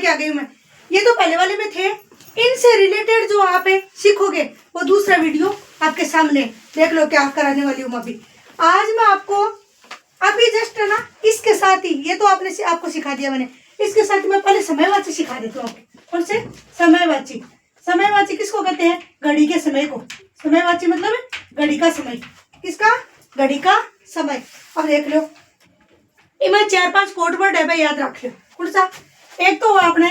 के आ गई हूँ मैं। ये तो पहले वाले में थे। इनसे रिलेटेड जो आप सीखोगे वो दूसरा वीडियो आपके सामने देख लो क्या कराने वाली हूँ मैं अभी। आज मैं आपको अभी जस्ट है ना इसके साथ ही, ये तो आपने आपको सिखा दिया मैंने, इसके साथ मैं पहले समयवाची सिखा देती हूँ आपको। कौन से? समयवाची। समयवाची किसको कहते हैं? घड़ी के समय को। समयवाची मतलब घड़ी का समय। किसका? घड़ी का समय। अब देख लो इनमें 4-5 कोड वर्ड है भाई, याद रख लो। कौन सा? एक तो आपने,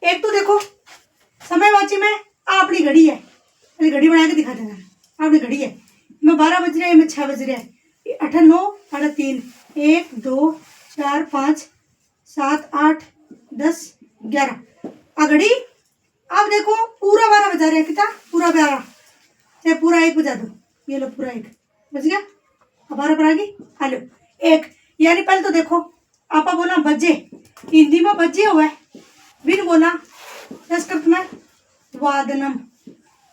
एक तो देखो समयवाची में अपनी घड़ी है, पहले घड़ी बना के दिखा देना। अपनी घड़ी है, मैं 12 बज रहे हैं, मैं 6 बज रहे हैं, 8 9 साढ़े 3 1 2 4 5 7 8 10 11 घड़ी। अब देखो पूरा 12 बजा रहे हैं। कितना? पूरा 12। चाहे पूरा 1 बजा दो, ये लो पूरा 1 बज गया। अब 12 पर आ गई। हेलो 1, यानी पहले तो देखो आपा बोला बजे, हिंदी में बजे हुआ है, बिन बोला संस्कृत में वादनम,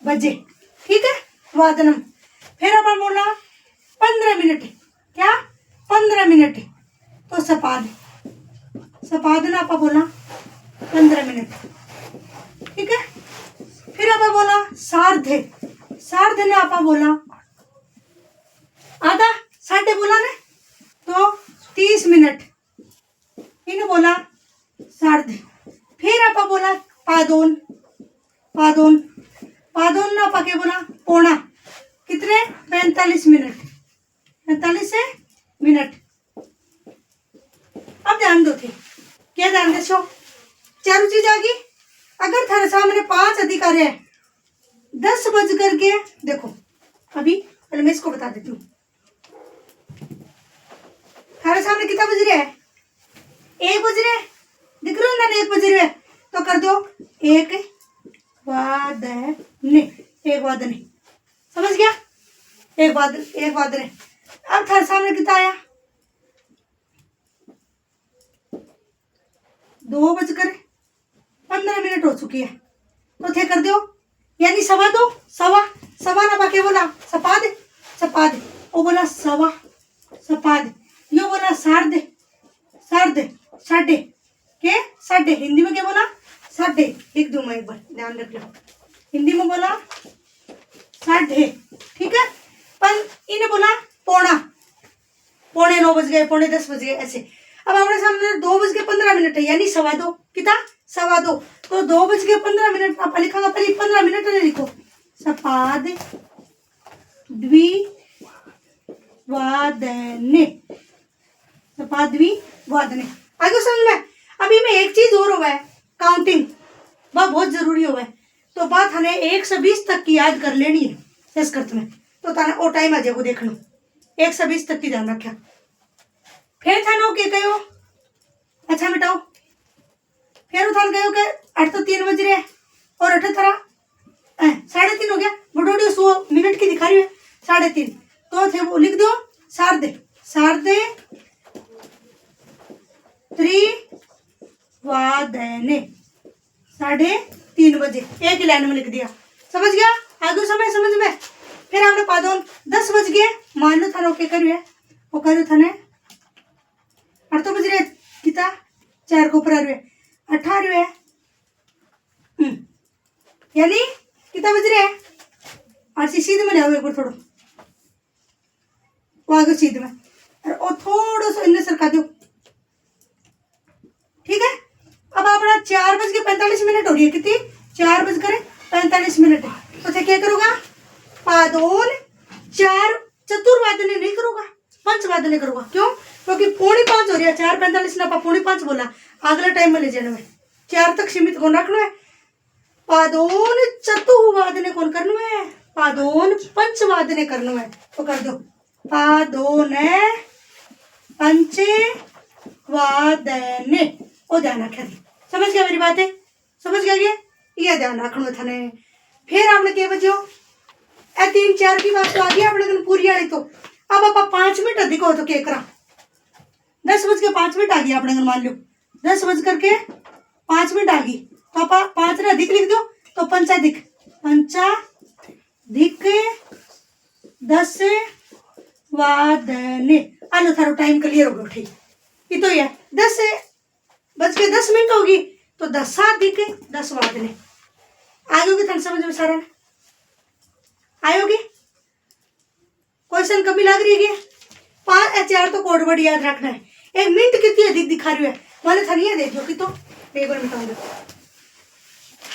बजे। ठीक है, वादनम। फिर अपन बोला 15 मिनट। क्या? 15 मिनट। तो सपाद, सपादना आपा बोला 15 मिनट। ठीक है, फिर आपा बोला सार्धे, सार्धे ने आपा बोला आधा, साढ़े बोला ने तो 30 मिनट। इन्हें बोला सार्धे। फिर आपा बोला पादोन, पादोन, पादोन ना आपा के बोला पौना। कितने? 45 मिनट, 45 मिनट। अब ध्यान दो थे, क्या ध्यान दे सो? चारों चीज आ गई। अगर थारे सामने 5 अधिकार है, 10 बज करके देखो, अभी पहले मैं इसको बता देती हूँ। थारे सामने कितना बज रहा है? 1 बज रहा है, दिख रहा है ना? 1 बज रहा है तो कर दो 1 वादने, 1 वादने। समझ गया? 1 वादन, 1 वादने। अब थारे सामने कितना आया? 2:15 हो चुकी है, तो थे कर दो, यानी 2:15, सवा, सवा ना बाकी बोला सपाद, सपाद। वो बोला सवा, सपाद। यो बोला सार्धे, सार्धे, साढ़े के, साढ़े। हिंदी में क्या बोला? साढ़े। लिख दूं मैं एक बार, ध्यान रख लो। हिंदी में बोला साढ़े। ठीक है, पर इन्हें बोला पौना, पौने 9 बज गए, पौने 10 बज गए, ऐसे। अब हमारे सामने 2:15 है, यानी 2:15। कितना? 2:15। तो 2:15 आप लिखा, पहले 15 मिनट ने लिखो। सपाद द्वि वादने, सपाद द्वि वादने। आगे समझ में? अभी में एक चीज और हुआ है, काउंटिंग, वह बहुत जरूरी हुआ है। तो बात हमें 1 से 20 तक की याद कर लेनी है संस्कृत में, तो ताने ओ टाइम आ जाएगा देख लो। 1 से 20 तक की ध्यान रखा। फिर थानो के कहो, अच्छा मिटाओ। फिर थान कहो के 8 तो 3 बज रहे हैं, और 8 3:30 हो गया। बटोटी 100 मिनट की दिखा रही है, 3:30। तो थे वो लिख दो सार्धे, सार्धे त्रिवादने, 3:30 बजे। एक ही लाइन में लिख दिया। समझ गया? आगे समय समझ में। फिर हमने पादोन 10 बज गए, मान लो थाने ओके करिए, वो करियो थाने 8 बज रहे, कितना? 4 को ऊपर 18, यानी कितना बज रहे हैं? 8 से सीधे में ले एक बार थोड़ा, वो आगे सीधे में, और थोड़ा सा इन्हें सरका दो। ठीक है, अब अपना 4:45 हो रही है। कितनी? 4:45। तो क्या करूंगा? पादोन 4 चतुर्वादने नहीं करूंगा, पंचवादने करूंगा। क्यों? क्योंकि 4:45 हो रही है, 4:45 ना 4:45 बोला, अगला टाइम में ले जाना है। 4 तक सीमित कौन रखना है? पादोन चतुर्वादने कौन करना है? पादोन पंचवादने करना है। तो कर दो पादोन पंचवादने। ओ ध्यान रखा थी। समझ गया मेरी बातें? समझ गया ये ध्यान रखना था ने। फिर हमने क्या बचो? 3-4 की बात तो आ गई अपने पूरी वाली। तो अब आप 5 मिनट अधिक हो तो क्या करा? 10:05 आ गई अपने, मान लो 10:05 आ गई, तो आप 5 ने अधिक लिख दो, तो पंचाधिक, पंचाधिक 10 वादने। आलो थारो टाइम क्लियर हो गया। ठीक, ये तो ये 10:10 होगी तो 10 अधिक 10 वादने आ गई थन समझ में सारा आयोगी। क्वेश्चन कभी लग रही है 5 तो कोड वर्ड याद रखना है। 1 मिनट कितनी अधिक दिखा रही है वाले था नहीं देखो कि तो पेपर मिटाऊंगे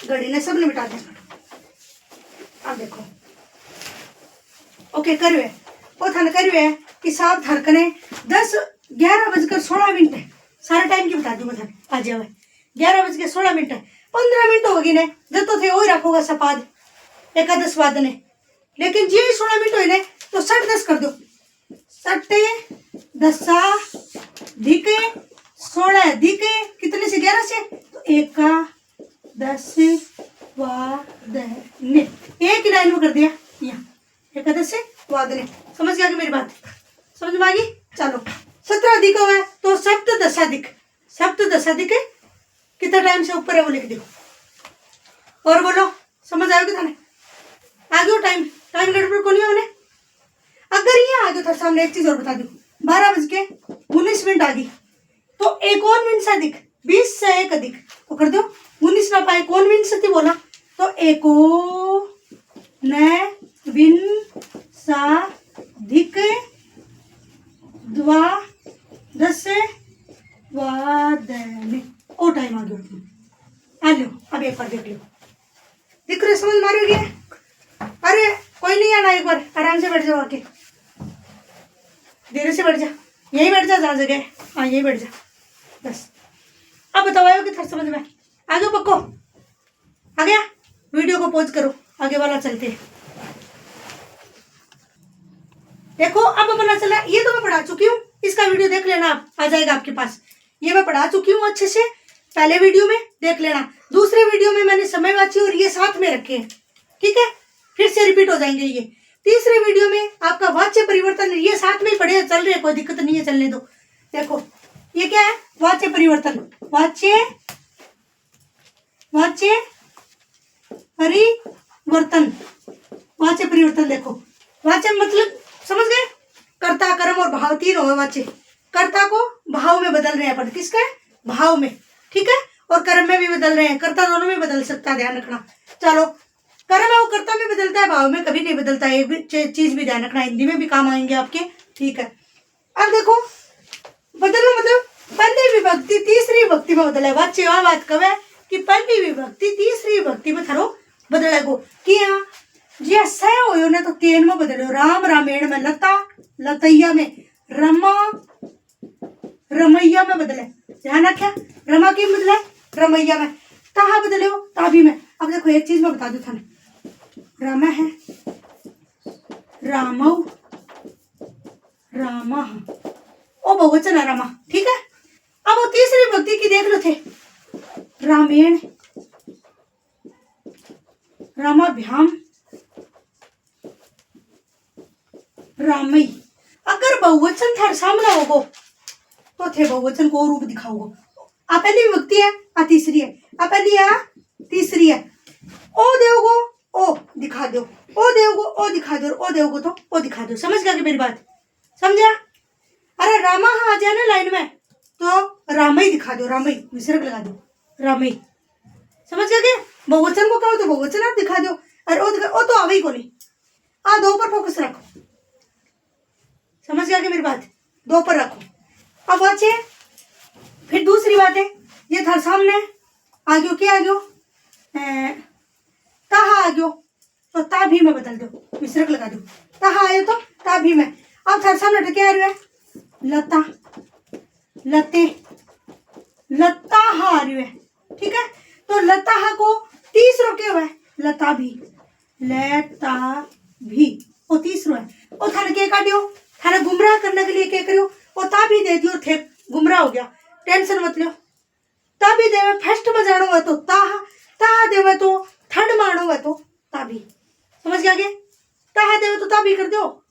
घड़ी ने सबने मिटा दिया। अब देखो ओके करिए वो थाने करिए हिसाब धरकने 11:16 है। सारा टाइम की बता दूं मैं थाने आ जाओ 11:16 है। 15 मिनट होगी ने जब तो थे वही रखोगा सपाद एकादश वाद ने लेकिन जी 16 मिनट हुई ने तो 60-10 कर दो 60 दिखे 16 दिखे कितने से 11 से तो 1 वाद ने एक ही लाइन में कर दिया यहाँ एकादश से वाद ने। समझ गया कि मेरी बात समझ में आ गई। चलो 17 अधिक हुआ है तो सप्तदशाधिक कितना टाइम से ऊपर है वो लिख दो और बोलो समझ आएगी थाने आ गयो टाइम गड़बड़ को नहीं होने। अगर ये आ गया था सामने एक चीज और बता दूं 12:19 आ गई तो 19 से अधिक 20 से 1 अधिक तो कर दो 19 ना पाए 19 बोला तो 19 द्वादश वादने ओ टाइम आ गया। आ लो अब एक बार देख लो दिख रहे समझ मारोगे। अरे कोई नहीं आना एक बार आराम से बैठ जाओ आके धीरे से बैठ जा यही बैठ जा जहाँ जगह हाँ यही बैठ जा बस। अब बताओ आयो कि समझ में आ गया पक्को आ गया। वीडियो को पॉज करो आगे वाला चलते हैं। देखो अब पता चला ये तो मैं पढ़ा चुकी हूँ इसका वीडियो देख लेना आप आ जाएगा आपके पास। ये मैं पढ़ा चुकी हूँ अच्छे से पहले वीडियो में देख लेना। दूसरे वीडियो में मैंने समयवाची और ये साथ में रखे हैं ठीक है फिर से रिपीट हो जाएंगे ये। तीसरे वीडियो में आपका वाच्य परिवर्तन ये साथ में पढ़े चल रहे कोई दिक्कत नहीं है चलने दो। देखो ये क्या है वाच्य परिवर्तन वाच्य परिवर्तन देखो वाच्य मतलब समझ गए कर्ता कर्म और भाव 3 हो वाच्य। कर्ता को भाव में बदल रहे हैं अपन किसका भाव में ठीक है और कर्म में भी बदल रहे हैं कर्ता दोनों में बदल सकता है ध्यान रखना। चलो कर्म है वो कर्ता में बदलता है भाव में कभी नहीं बदलता है एक चीज भी ध्यान रखना हिंदी में भी काम आएंगे आपके ठीक है। अब देखो बदलो मतलब पहली विभक्ति तीसरी विभक्ति में बदले वाच्य वह बात कब है कि पहली विभक्ति तीसरी विभक्ति में थारो बदले को कि यहाँ जी सह हो ने तो 3 में बदलो राम रामेण में लता लतैया में रमा रमैया में बदले ध्यान रखा रमा की बदले रमैया में कहा बदले हो ताभी में। अब देखो एक चीज मैं बता दू थाने राम है रामौ रामा ओ बहुवचन है रामा ठीक है। अब वो तीसरी विभक्ति की देख लो थे रामेण रामाभ्याम रामई। अगर बहुवचन थार सामने होगो तो थे बहुवचन को रूप दिखाओगो। आ पहली विभक्ति है आ तीसरी है आ पहली है तीसरी है ओ देवगो ओ दिखा दो ओ देवगो ओ दिखा दो ओ देवगो तो ओ दिखा दो। समझ गया कि मेरी बात समझा। अरे रामा आ जाए ना लाइन में तो रामई दिखा दो रामई विसर्ग लगा दो रामई। समझ गया कि बहुवचन को कहो तो बहुवचन आप दिखा दो अरे ओ तो आवे ही को नहीं आ 2 पर फोकस रखो। समझ गया कि मेरी बात 2 पर रखो। अब बचे फिर दूसरी बात है ये था सामने आ गयो क्या आ गयो ताहा आ गयो तो ता भी में बदल दो विसर्ग लगा दो ताहा आयो तो ता भी में। अब थार सामने क्या आ रहा है लता लते लता हा आ रही है ठीक है। तो लता हा को तीसरो क्या हुआ है लता भी लता भी वो तीसरो है। और थाने क्या काटियो थाने गुमराह करने के लिए क्या करियो वो ता भी दे दियो थे गुमराह हो गया टेंशन मत लो। ता भी देवे फर्स्ट में जानो है तो ताहा देवे तो थर्ड में आनो है तो ता भी। समझ गया क्या ताहा देवे तो ता भी कर दो।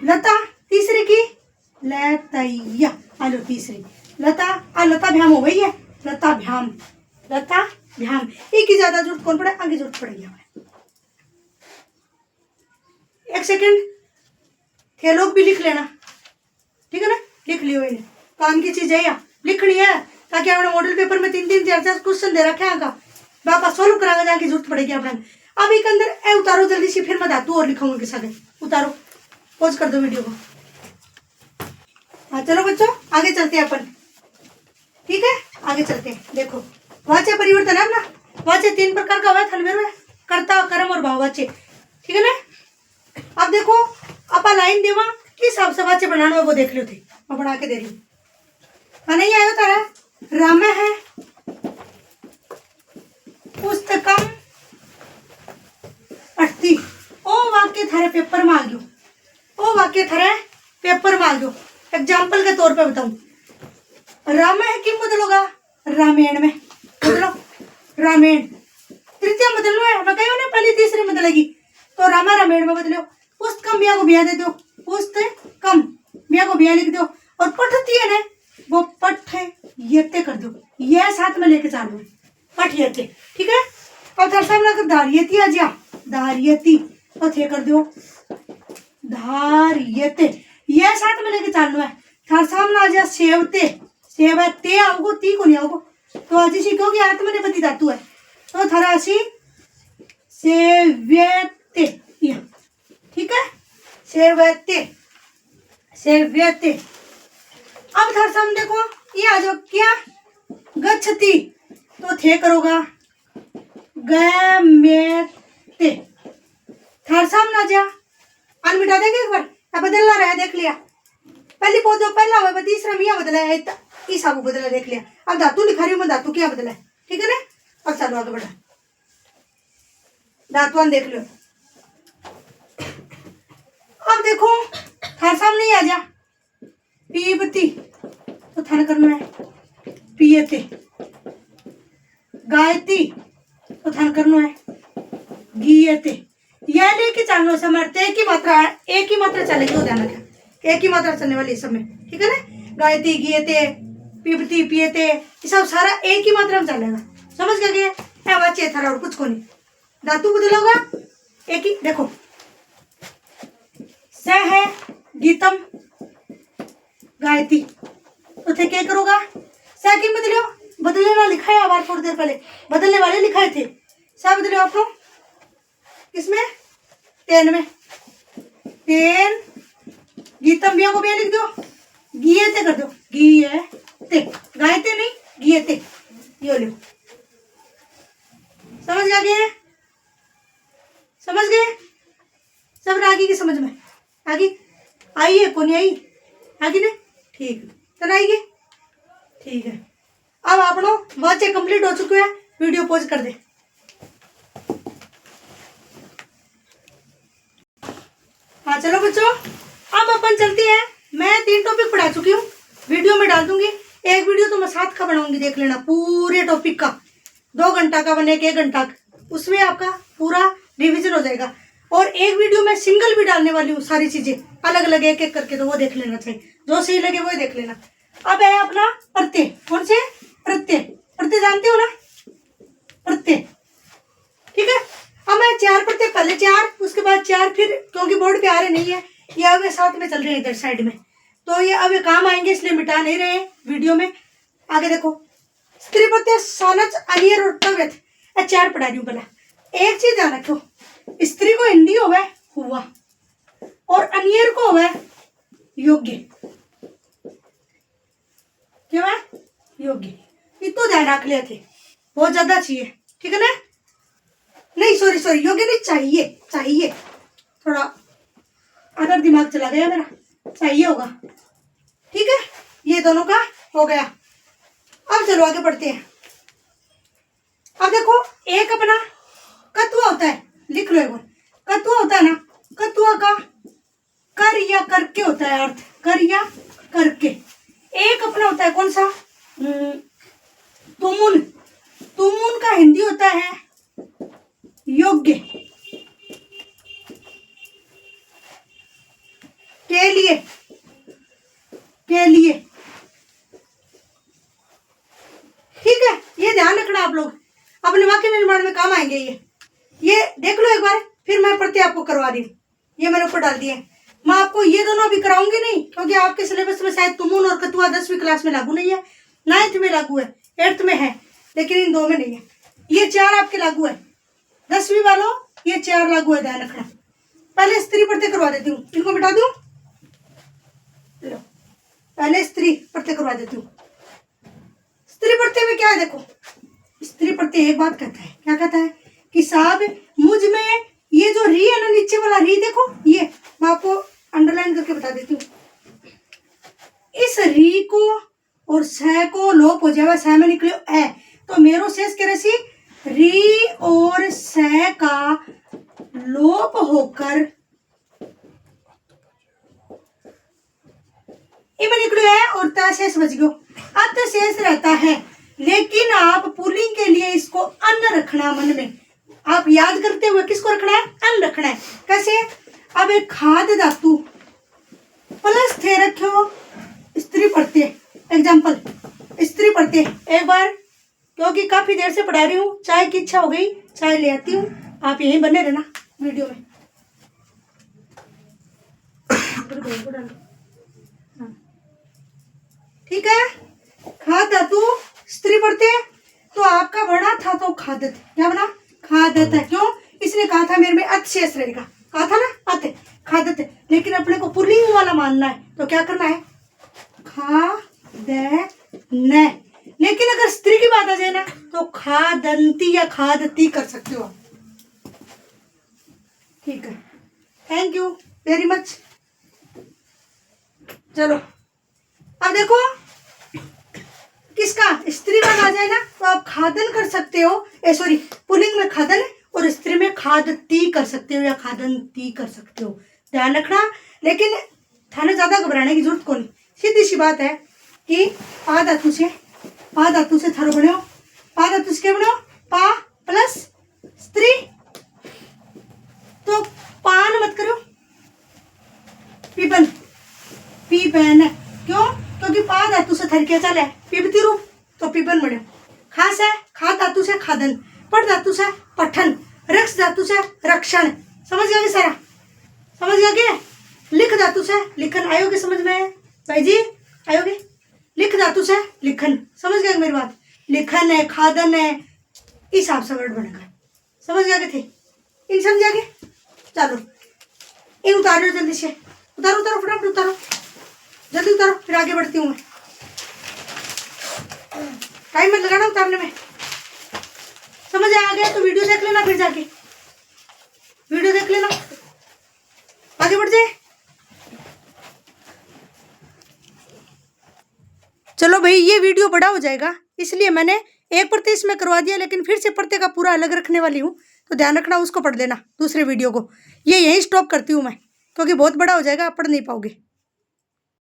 लता तीसरी की लतैया आलो तीसरी लता आ लता भ्याम हो गई है लता भ्याम एक ही ज्यादा जरूरत कौन पड़े आगे जरूरत पड़ेगी हमें। एक सेकंड थे लोग भी लिख लेना ठीक है ना लिख लियो इन्हें, काम की चीज है या लिखनी है, ताकि अपने मॉडल पेपर में 3-3 4-4 क्वेश्चन दे रखे हैं का बापा सोल्व कराने जाके जरूरत पड़ेगी अपने। अब एक अंदर ए उतारो जल्दी से, फिर मैं धातु और लिखाऊंगी किसा के। उतारो, पॉज कर दो वीडियो को। हाँ चलो बच्चों आगे चलते हैं अपन, ठीक है आगे चलते हैं। देखो वाच्य परिवर्तन है अपना, वाच्य 3 प्रकार का हुआ है, थलवेर है, कर्ता, कर्म और भाववाच्य, ठीक है ना। अब देखो अपा लाइन देवा किस हिसाब से वाच्य बनाना है वो देख लो थे, मैं बना के दे रही हूँ। हाँ नहीं आयो तारा, राम है पुस्तकम पढ़ती, ओ वाक्य थारे पेपर में आ गयो, ओ वाक्य थारे पेपर में आ गयो। एग्जाम्पल के तौर पे बताऊं, राम है किम बदलोगा, रामायण में बदलो, रामायण तृतीय बदलना है, मैं कही ना पहली तीसरी बदलेगी, तो रामा रामायण में बदलो। पुस्तकम बिया को बिया दे दो, पुस्तकम बिया को बिया लिख दो, और पठती है ना वो पठ यते कर दो, यह साथ में लेके चलो, पठ यते, ठीक है। अब तेरे सामने अगर धारियती आ जा, धारियती तो थे कर दो धारियते, यह साथ में लेके चलना है। थार सामने आ जा सेवते, सेवते आओगो, ती को नहीं आओगो, तो आज इसी क्योंकि आत्मनेपदी धातु है, तो थारा सी सेव्यते, ठीक है सेव्यते, सेव्यते। अब थार सामने देखो ये आ जाओ क्या, गच्छति तो थे करोगा गम्यते। थार सामने आ जा, अन मिटा देंगे एक बार, अब बदलना रहा है देख लिया, पहली पौधो पहला हुआ, तीसरा मियाँ बदला है, इस आगू बदला देख लिया। अब धातु लिखा रही हूँ मैं, धातु क्या बदला है, ठीक है ना। अब चलो आगे बढ़ा, धातुआन देख लो। अब देखो थार सामने ही आ जा, पीबती तो थाने करना है पियते, गायती तो थाने करना है गीयते, यह लेके चलना समर्थते, एक ही मात्रा है, एक ही मात्रा चलेगी, हो ध्यान रखना एक ही मात्रा चलने वाली इस समय, ठीक है ना। गायती गीयते पीबती पियते ये सब सारा एक ही मात्रा में चलेगा, समझ गए क्या बच्चे थारा, और कुछ को नहीं। धातु बदलोगा एक ही, देखो स है गीतम गायती, तो थे क्या करोगा, स की बदलो, बदलने वाला लिखा है आवाज थोड़ी देर पहले, बदलने वाले लिखाए थे, स बदलो आपको किसमें, तेन में, तेन गीतम बिया को बिया लिख दो, गीयते कर दो, गीयते, गायते नहीं गीयते, यो लो, समझ गए, समझ गए सब, आगे की समझ में आगे आई है, कौन आई आगे ने, ठीक चल आइए, ठीक है। अब आपनो वाच्य कंप्लीट हो चुके हैं, वीडियो पॉज कर दे। हाँ चलो बच्चों अब अपन चलते हैं, मैं 3 टॉपिक पढ़ा चुकी हूँ, वीडियो में डाल दूंगी, एक वीडियो तो मैं 7 का बनाऊंगी, देख लेना पूरे टॉपिक का, 2 घंटा का बने 1 घंटा, उसमें आपका पूरा रिवीजन हो जाएगा। और एक वीडियो में सिंगल भी डालने वाली हूँ, सारी चीजें अलग अलग एक एक करके, तो वो देख लेना चाहिए, जो सही लगे वो देख लेना। अब है अपना प्रत्यय, कौन से प्रत्यय, प्रत्यय जानते हो ना, प्रत्यय, ठीक है। अब मैं 4 प्रत्यय, पहले 4 उसके बाद 4, फिर क्योंकि बोर्ड पे आ रहे नहीं है ये, अब साथ में चल रहे हैं इधर साइड में, तो ये अब काम आएंगे, इसलिए मिटा नहीं रहे वीडियो में। आगे देखो स्त्री प्रत्यय सानच अनियर और तव्यत, 4 पढ़ा रही हूँ। पहला एक चीज ध्यान रखो, स्त्री को हिंदी होवे हुआ, और अनियर को होवे योग्य, क्या है योग्य, इतना ध्यान रख लिया थे, बहुत ज्यादा चाहिए, ठीक है ना, नहीं सॉरी योग्य नहीं, चाहिए, चाहिए थोड़ा अदर दिमाग चला गया मेरा, चाहिए होगा, ठीक है। ये दोनों का हो गया। अब चलो आगे बढ़ते हैं। अब देखो एक अपना कत्वा होता है, लिख लो एक बार, कत्वा होता है ना, कत्वा का कर या करके होता है अर्थ, कर या करके। एक अपना होता है कौन सा, तुमुन, तुमुन का हिंदी होता है योग्य, के लिए, के लिए, ठीक है। ये ध्यान रखना आप लोग, अपने वाक्य निर्माण में काम आएंगे ये देख लो एक बार, फिर मैं प्रत्यय आपको करवा दी, ये मैंने ऊपर डाल दिए। मैं आपको ये दोनों अभी कराऊंगी नहीं, क्योंकि आपके सिलेबस में शायद तुमुन और कतुआ 10वीं क्लास में लागू नहीं है, 9th में लागू है, 8th में है, लेकिन इन 2 में नहीं है। ये 4 आपके लागू है 10वीं वालों, ये 4 लागू है, ध्यान रखना। पहले स्त्री प्रत्यय करवा देती हूँ, इनको मिटा दूं, लो पहले स्त्री प्रत्यय करवा देती हूँ। स्त्री प्रत्यय में क्या है देखो, स्त्री प्रत्यय एक बात कहता है, क्या कहता है कि साहब मुझ में ये जो री है ना, नीचे वाला री देखो, ये मैं आपको अंडरलाइन करके बता देती हूँ। इस री को और स को लोप हो जाएगा, स में निकले ए, तो मेरो शेष के रसी री और स का लोप होकर इनमें निकलो है और त शेष बच गयो, अत शेष रहता है। लेकिन आप पुलिंग के लिए इसको अन्न रखना मन में, आप याद करते हुए किसको रखना है, अन्न रखना है। कैसे, अब एक खाद धातु प्लस थे रखो स्त्री प्रत्यय, एग्जाम्पल स्त्री प्रत्यय, एक बार क्योंकि काफी देर से पढ़ा रही हूँ, चाय की इच्छा हो गई, चाय ले आती हूँ, आप यहीं बने रहना वीडियो में। ठीक है, खाद धातु स्त्री प्रत्यय, तो आपका बना था तो खादत, क्या बना, खादत है। क्यों, इसने कहा था मेरे में अत शेष रहेगा, कहा था ना अत खादत, लेकिन अपने को पुल्लिंग वाला मानना है, तो क्या करना है, खादन। लेकिन अगर स्त्री की बात आ जाए ना, तो खादंती या खादती कर सकते हो आप। ठीक है, थैंक यू वेरी मच। चलो अब देखो, किसका स्त्री बात आ जाए ना, तो आप खादन कर सकते हो, सॉरी पुल्लिंग में खादन और स्त्री में खादती कर सकते हो या खादंती कर सकते हो, ध्यान रखना। लेकिन थाने ज्यादा घबराने की जरूरत कौन, सीधी सी बात है कि पा धातु से थारो बनो, पा धातु से क्या बनो, पा प्लस स्त्री, तो पान मत करो, पिबन, पिबन। क्यों, क्योंकि पा धातु से थर क्या चल है, पिबती रूप, तो पिबन बनो। खास है, खा धातु से खादन, पढ़ धातु से पठन, रक्ष धातु से रक्षण, समझ गया सारा, समझ गया। लिख धातु से लिखन, आयोगे समझ में भाई जी, आयोगे। लिख धातु से लिखन, समझ गया मेरी बात, लिखन है, खादन है, इस हिसाब से वर्ड बनेगा, समझ गया थे, इन समझ गए। चलो इन उतारो जल्दी से, उतारो उतारो फटाफट उतारो, जल्दी उतारो, फिर आगे बढ़ती हूँ मैं, टाइम मत लगाना उतारने में। समझ आ गया तो वीडियो देख लेना, फिर जाके वीडियो देख लेना, आगे बढ़ जाए। चलो भाई, ये वीडियो बड़ा हो जाएगा, इसलिए मैंने एक प्रत्यय इसमें करवा दिया, लेकिन फिर से प्रत्यय का पूरा अलग रखने वाली हूँ, तो ध्यान रखना, उसको पढ़ लेना दूसरे वीडियो को। ये यहीं स्टॉप करती हूँ मैं, क्योंकि बहुत बड़ा हो जाएगा, आप पढ़ नहीं पाओगे।